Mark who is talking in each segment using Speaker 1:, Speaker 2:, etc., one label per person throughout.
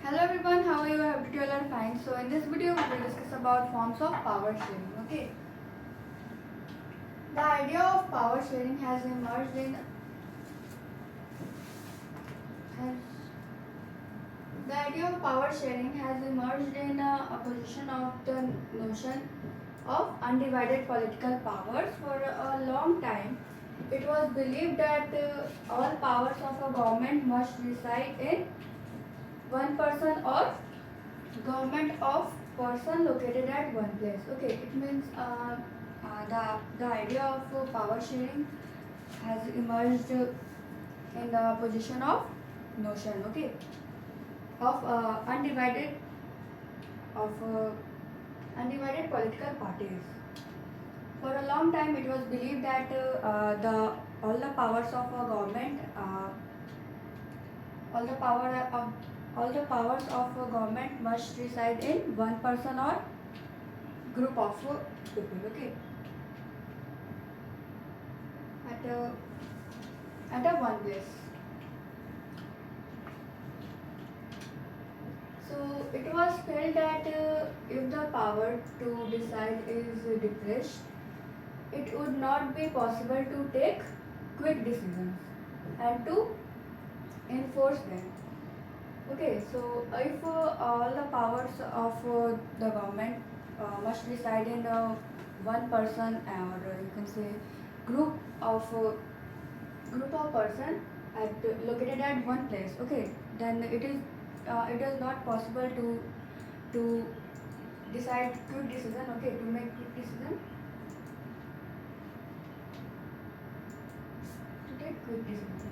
Speaker 1: Hello everyone, how are you? I hope you all are fine. So in this video we will discuss about forms of power sharing. Okay. The idea of power sharing has emerged in has the idea of power sharing has emerged in opposition of the notion of undivided political powers. For a long time, it was believed that all powers of a government must reside in one person or government of person located at one place. Okay, it means the idea of power sharing has emerged in the position of notion. Okay, of undivided political parties. For a long time, it was believed that the all the powers of a government, all the power of all the powers of a government must reside in one person or group of people. Okay, at a one place. So it was felt that if the power to decide is depressed, it would not be possible to take quick decisions and to enforce them. Okay, so if all the powers of the government must reside in one person, or you can say group of person located at one place. Okay, then it is not possible to decide quick decision. Okay, to make quick decision, to take quick decision. Okay.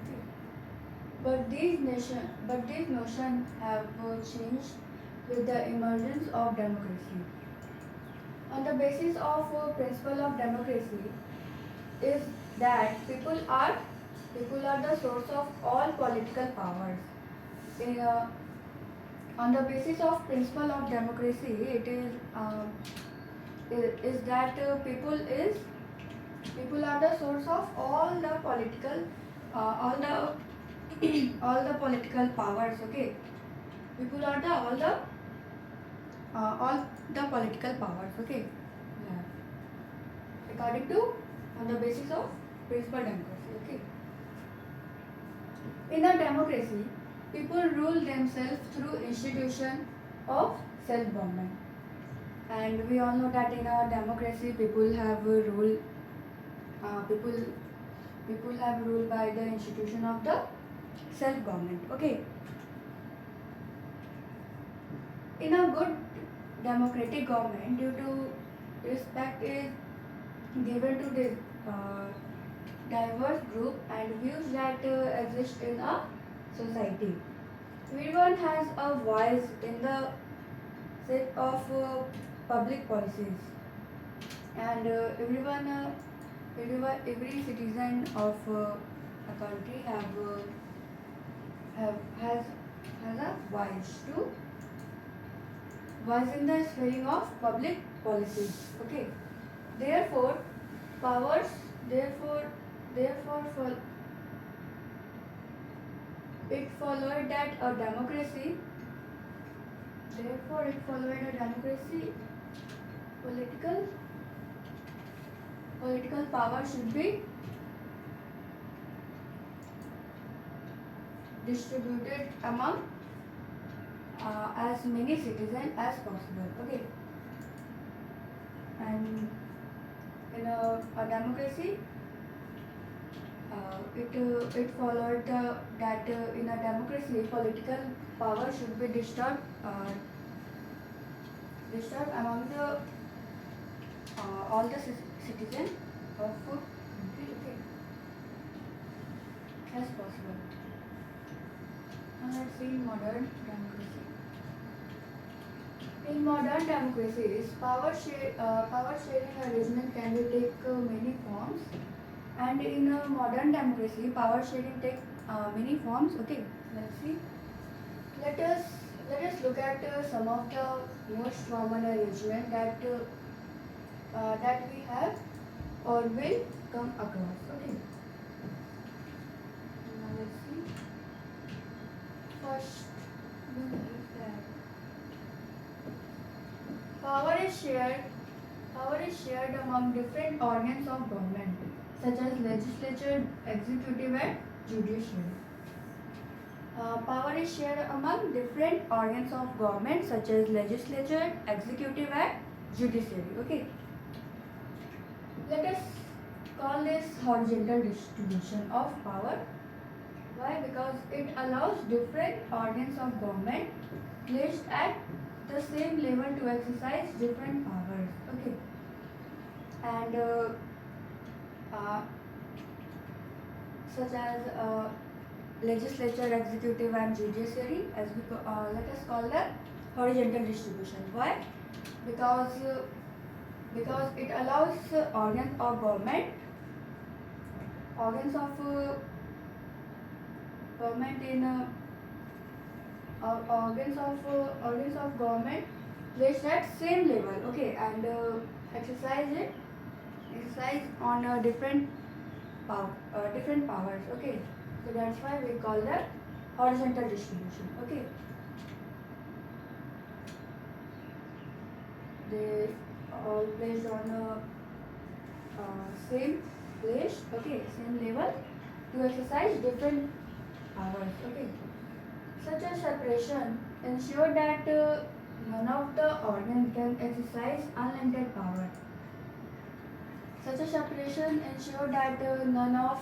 Speaker 1: But these notions have changed with the emergence of democracy. On the basis of principle of democracy is that people are the source of all political powers. In, on the basis of principle of democracy, is that people are the source of all the political all the all the political powers. Okay, people are the all the political powers. Okay, yeah, according to on the basis of principal democracy. Okay, in a democracy, people rule themselves through institution of self government, and we all know that in a democracy people have rule people have ruled by the institution of the self government. Okay, in a good democratic government, due to respect is given to the uh, diverse group and views that exist in a society. Everyone has a voice in the set of public policies, and every citizen of a country has a voice in the sphering of public policies. Okay, therefore powers therefore therefore for it followed that a democracy therefore it followed a democracy political power should be distributed among as many citizens as possible. Okay, and in a democracy, it followed that in a democracy political power should be disturbed among the all the citizens of country. Okay, as possible. Now let's see modern democracy. In modern democracies, power sharing arrangement can be take many forms, and in a modern democracy, power sharing take many forms. Okay, let's see. Let us look at some of the most common arrangement that we have or will come across. Okay. Now let's see. First, one is that Power is shared among different organs of government, such as legislature, executive, and judiciary. Power is shared among different organs of government, such as legislature, executive, and judiciary. Okay. Let us call this horizontal distribution of power. Why? Because it allows different organs of government placed at the same level to exercise different powers. Okay. And such as legislature, executive, and judiciary, as let us call the horizontal distribution. Why? Because it allows organs of government organs of government placed at same level. Okay, and exercise on different powers. Okay, so that's why we call that horizontal distribution. Okay, they all placed on same place. Okay, same level to exercise different powers. Okay, such a separation ensure that none of the organs can exercise unlimited power. Such a separation ensure that none of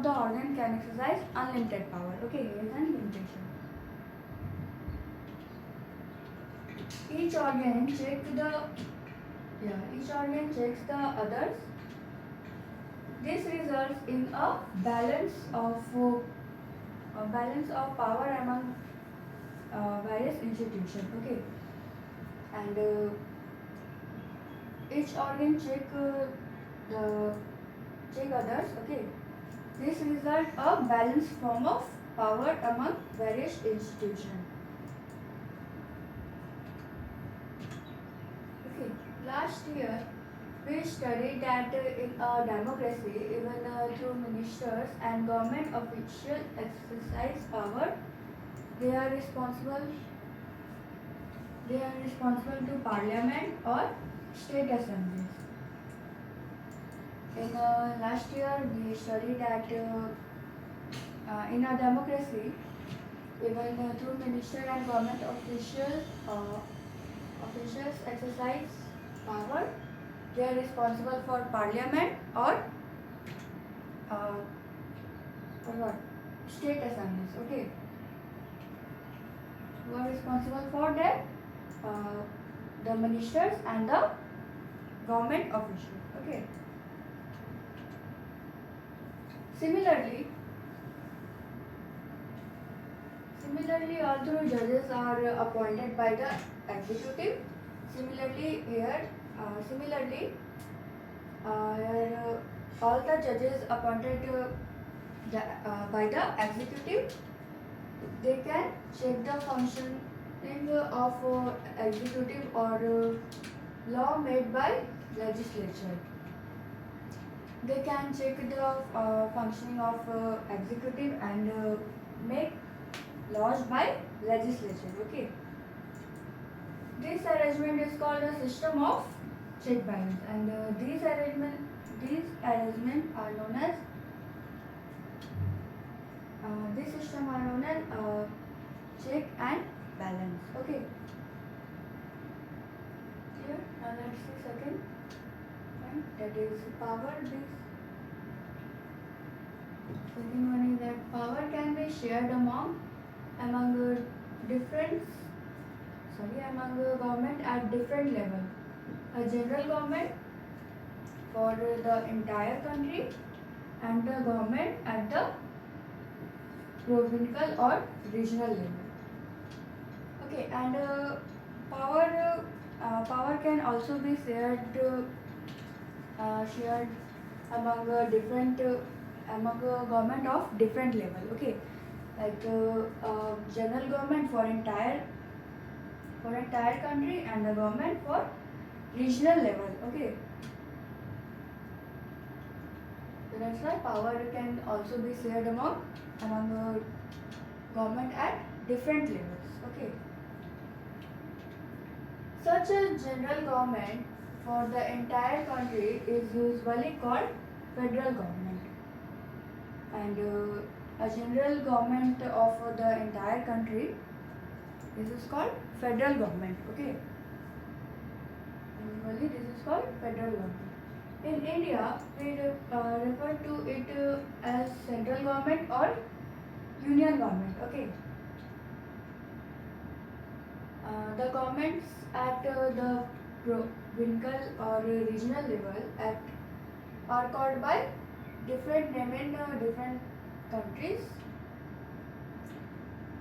Speaker 1: the organ can exercise unlimited power. Okay, here is an limitation. Each organ checks the others. This results in a balance of power among various institutions. Okay, and each organ check others. Okay, this result a balanced form of power among various institutions. Okay, last year we studied that in a democracy, even through ministers and government officials exercise power, they are responsible to parliament or state assemblies. In last year we studied that in a democracy, even through minister and government officials exercise power, they are responsible for parliament or what? State assemblies. Okay, who are responsible for that? The ministers and the government officials. Okay. Similarly, although judges are appointed by the executive, similarly here all the judges appointed by the executive, they can check the functioning of executive or law made by legislature. They can check the functioning of executive and make laws by legislature. Okay. This arrangement is called a system of check balance, and these arrangements are known as this system are known as check and balance. Okay. Here, now let's see second one, that is power. This second one is that power can be shared among government at different level. A general government for the entire country, and the government at the provincial or regional level. Okay, and power can also be shared among government of different level. Okay, like general government for entire country, and the government for regional level. Okay, so that's why power can also be shared among government at different levels. Okay, Such a general government for the entire country is usually called federal government, and a general government of the entire country is called federal government. Okay, usually this is called federal government. In India, we refer to it as central government or union government. Okay, the governments at the provincial or regional level are called by different name in different countries,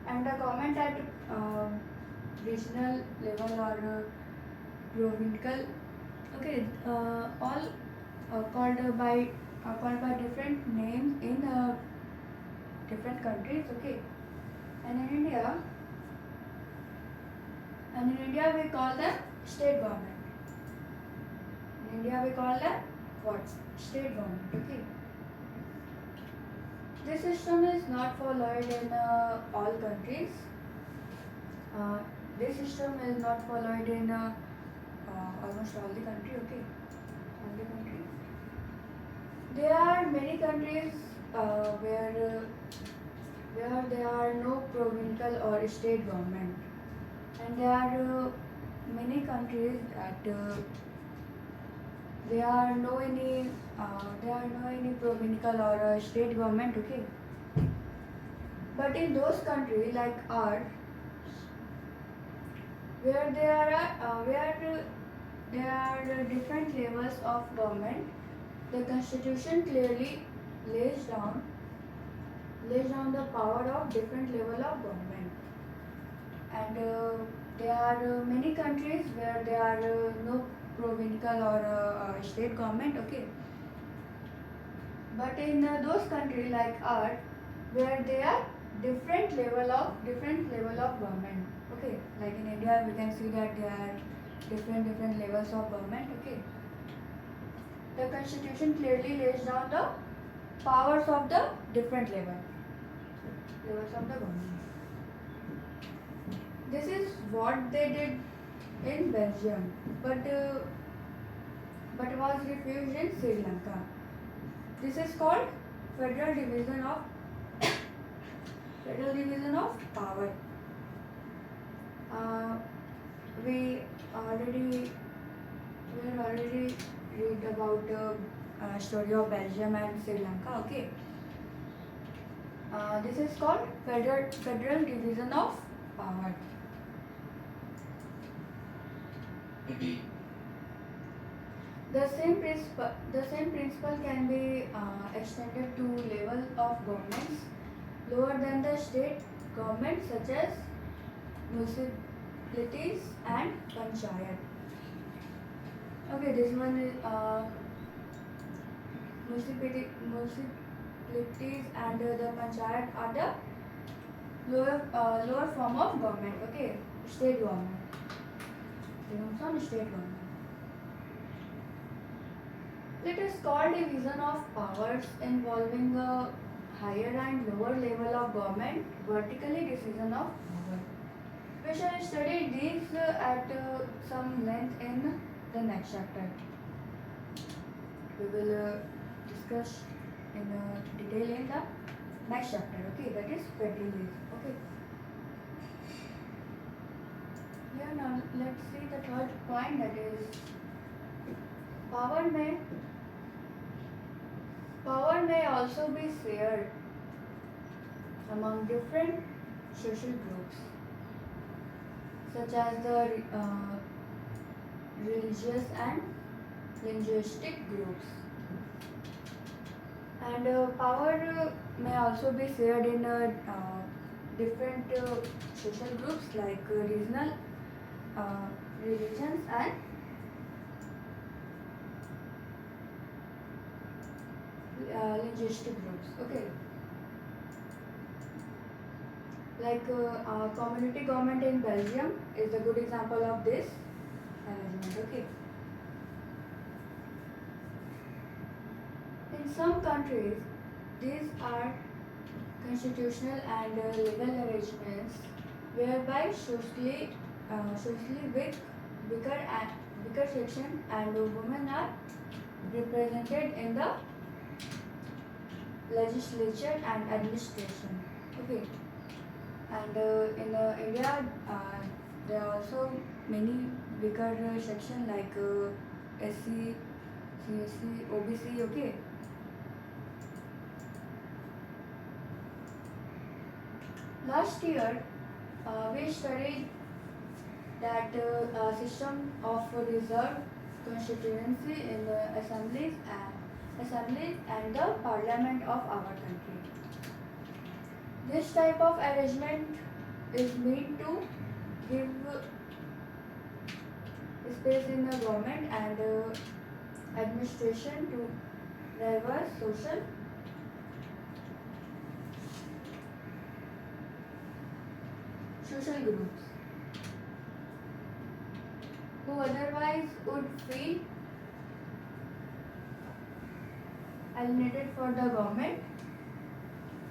Speaker 1: and the government at regional level or provincial, okay, all called by different names in different countries. Okay, and in India we call them state government. In India we call them what? State government. Okay. This system is not followed in all countries. This system is not followed in almost all the country. Okay, all the countries. There are many countries where there are no provincial or state government, and there are many countries that there are no any provincial or state government. Okay, but in those countries like ours, where there are different levels of government, the constitution clearly lays down the power of different level of government, and there are many countries where there are no provincial or state government. Okay, but in those countries like ours, where there are different level of government. Okay, like in India we can see that there are different levels of government. Okay, the constitution clearly lays down the powers of the different levels of the government. This is what they did in Belgium, but was refused in Sri Lanka. This is called federal division of power. We already read about the story of Belgium and Sri Lanka. Okay, this is called federal division of power. The same principle can be extended to level of governments lower than the state government, such as municipalities and panchayat. Okay, this one is municipalities and the panchayat are the lower form of government. Okay, state government. Belongs on state government. It is called division of powers involving a higher and lower level of government, vertically division of power. We shall study these at some length in the next chapter. We will discuss in detail in the next chapter. Okay, that is federalism. Okay. Here now let's see the third point, that is power may also be shared among different social groups, such as the religious and linguistic groups. And power may also be shared in different social groups like regional religions and linguistic groups. Okay, like community government in Belgium is a good example of this arrangement. Okay, in some countries these are constitutional and legal arrangements whereby socially weak weaker section, and women are represented in the legislature and administration. Okay, and in India, there are also many weaker section like SC, CSC, OBC. Okay. Last year, we studied that system of reserved constituency in the assemblies and the parliament of our country. This type of arrangement is meant to give space in the government and administration to diverse social groups who otherwise would feel alienated for the government,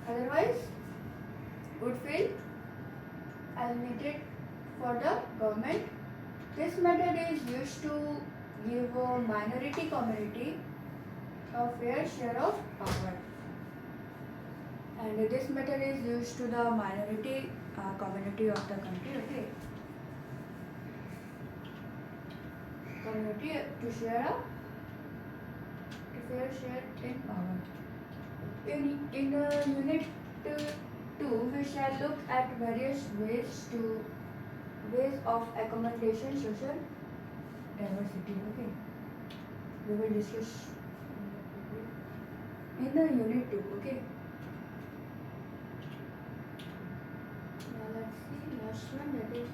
Speaker 1: otherwise would feel alienated for the government. This method is used to give a minority community a fair share of power, and this method is used to the minority community of the country. Okay, community to share a fair share in power. In unit 2, we shall look at various ways of accommodation social diversity. Okay, we will discuss in the unit 2. Okay, now let's see last one, that is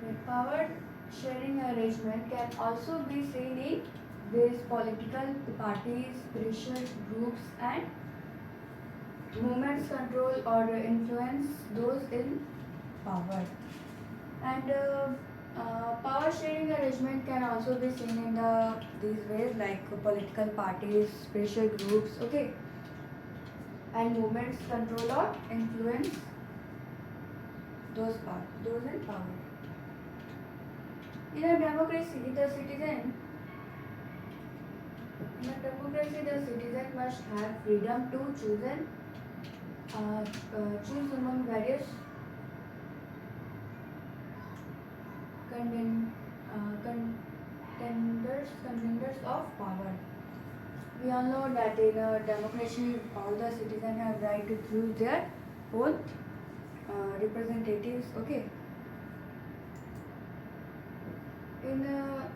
Speaker 1: the power sharing arrangement can also be seen in these political parties, pressure groups, and movements control or influence those in power. And power sharing arrangement can also be seen in these ways like political parties, pressure groups, okay, and movements control or influence those in power. In a democracy, the citizen must have freedom to choose among various contenders of power. We all know that in a democracy, all the citizens have right to choose their own representatives. Okay. In a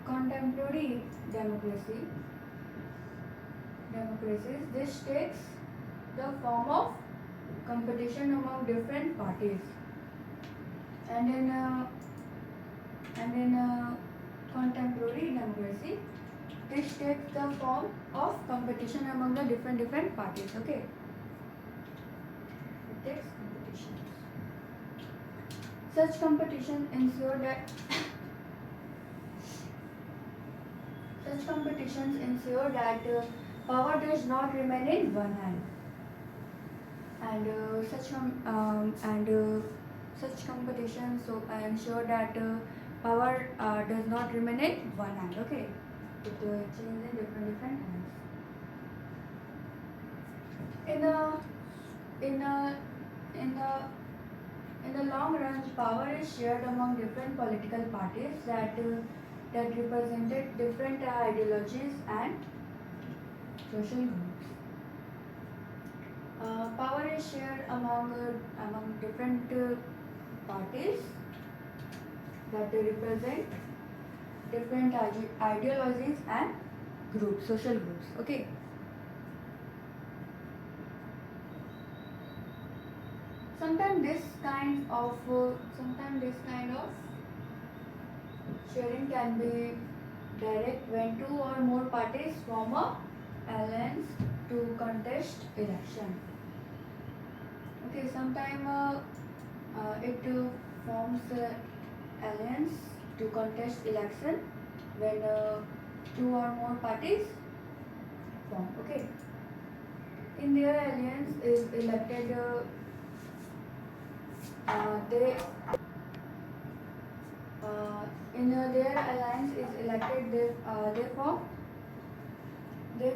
Speaker 1: contemporary democracies, this takes the form of competition among different parties, and in contemporary democracy, this takes the form of competition among the different parties. Okay, it takes competitions. Such competitions ensure that power does not remain in one hand, and such competitions ensure that power does not remain in one hand. Okay, it changes in different hands. In the long run, power is shared among different political parties that represented different ideologies and social groups. Power is shared among different parties that represent different ideologies and groups, social groups. Okay. Sometimes this kind of sharing can be direct when two or more parties form a alliance to contest election. Okay, sometimes it forms alliance to contest election when two or more parties form. Okay, in their alliance is elected In their alliance is elected, they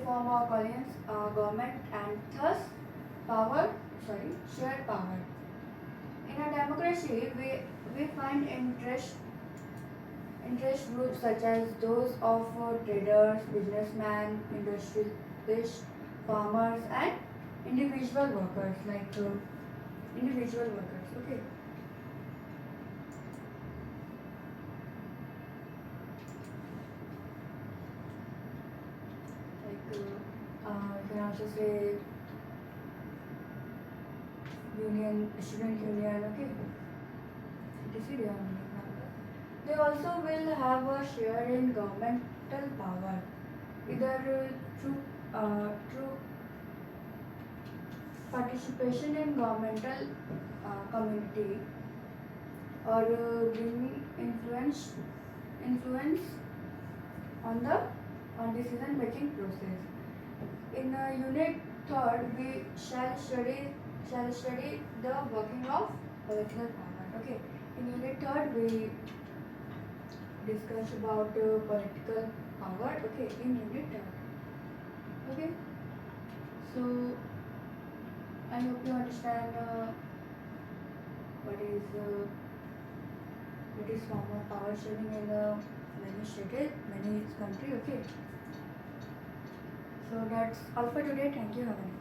Speaker 1: form a alliance government and thus shared power. In a democracy, we find interest groups such as those of traders, businessmen, industrialists, farmers, and individual workers. Individual workers. Okay. You can also say student union. Okay. etc. They also will have a share in governmental power, either through participation in governmental community or bringing influence on the decision making process. In unit third, we shall study the working of political power. Okay. In unit third, we discuss about political power. Okay. In unit third. Okay. So I hope you understand what is form of power sharing in many country. Okay. So that's all for today. Thank you. Have a nice day.